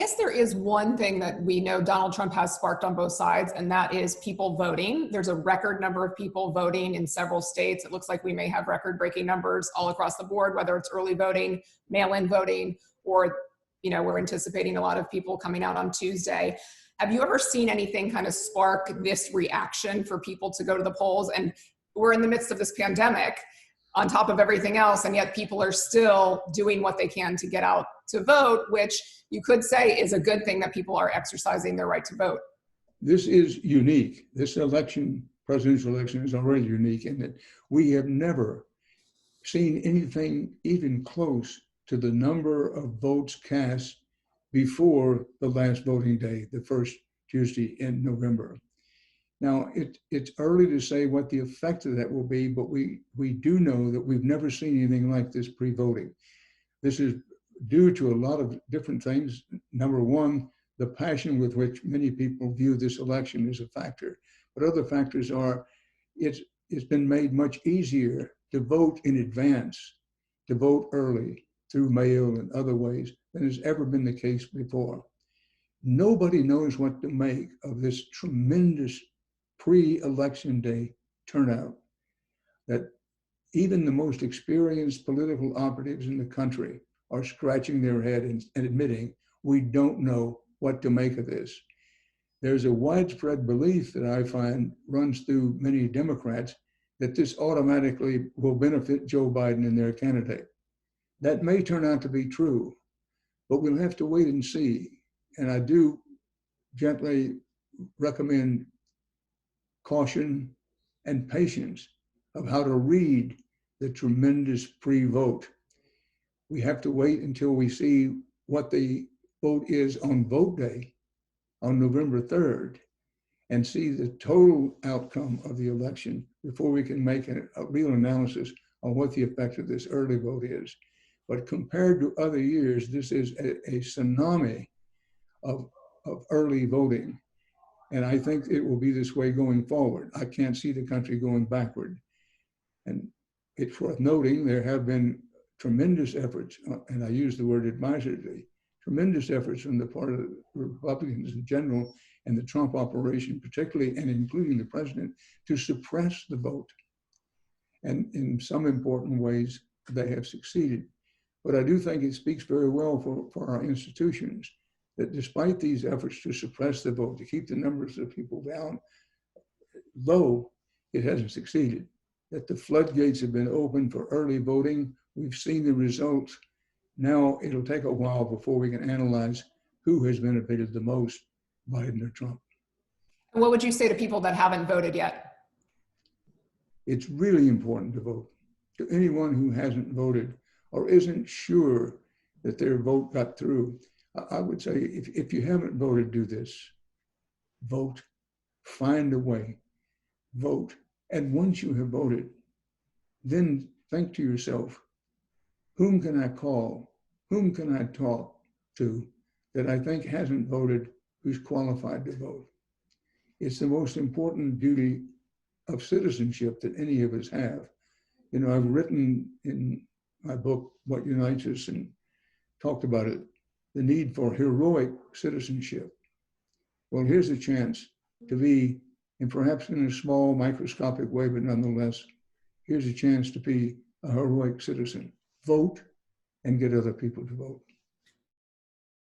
guess there is one thing that we know Donald Trump has sparked on both sides, and that is people voting. There's a record number of people voting in several states. It looks like we may have record-breaking numbers all across the board, whether it's early voting, mail-in voting, or we're anticipating a lot of people coming out on Tuesday. Have you ever seen anything kind of spark this reaction for people to go to the polls? And we're in the midst of this pandemic on top of everything else, and yet people are still doing what they can to get out to vote, which you could say is a good thing, that people are exercising their right to vote. This is unique. This election, presidential election, is already unique in that we have never seen anything even close to the number of votes cast before the last voting day, the first Tuesday in November. Now, it's early to say what the effect of that will be, but we do know that we've never seen anything like this pre-voting. This is due to a lot of different things. Number one, the passion with which many people view this election is a factor. But other factors are, it's been made much easier to vote in advance, to vote early through mail and other ways than has ever been the case before. Nobody knows what to make of this tremendous pre-election day turnout, that even the most experienced political operatives in the country are scratching their head and admitting we don't know what to make of this. There's a widespread belief that I find runs through many Democrats that this automatically will benefit Joe Biden and their candidate. That may turn out to be true, but we'll have to wait and see. And I do gently recommend caution and patience of how to read the tremendous pre-vote. We have to wait until we see what the vote is on vote day on November 3rd and see the total outcome of the election before we can make a real analysis on what the effect of this early vote is. But compared to other years, this is a tsunami of early voting. And I think it will be this way going forward. I can't see the country going backward. And it's worth noting there have been tremendous efforts, and I use the word advisedly, tremendous efforts on the part of the Republicans in general and the Trump operation particularly, and including the president, to suppress the vote. And in some important ways, they have succeeded. But I do think it speaks very well for our institutions that despite these efforts to suppress the vote, to keep the numbers of people down low, it hasn't succeeded. That the floodgates have been open for early voting. We've seen the results. Now it'll take a while before we can analyze who has benefited the most, Biden or Trump. What would you say to people that haven't voted yet? It's really important to vote. To anyone who hasn't voted or isn't sure that their vote got through, I would say, if you haven't voted, do this. Vote, find a way, vote. And once you have voted, then think to yourself, whom can I call? Whom can I talk to that I think hasn't voted, who's qualified to vote? It's the most important duty of citizenship that any of us have. You know, I've written in my book, What Unites Us, and talked about it, the need for heroic citizenship. Well, here's a chance to be, and perhaps in a small microscopic way, but nonetheless, here's a chance to be a heroic citizen. Vote and get other people to vote.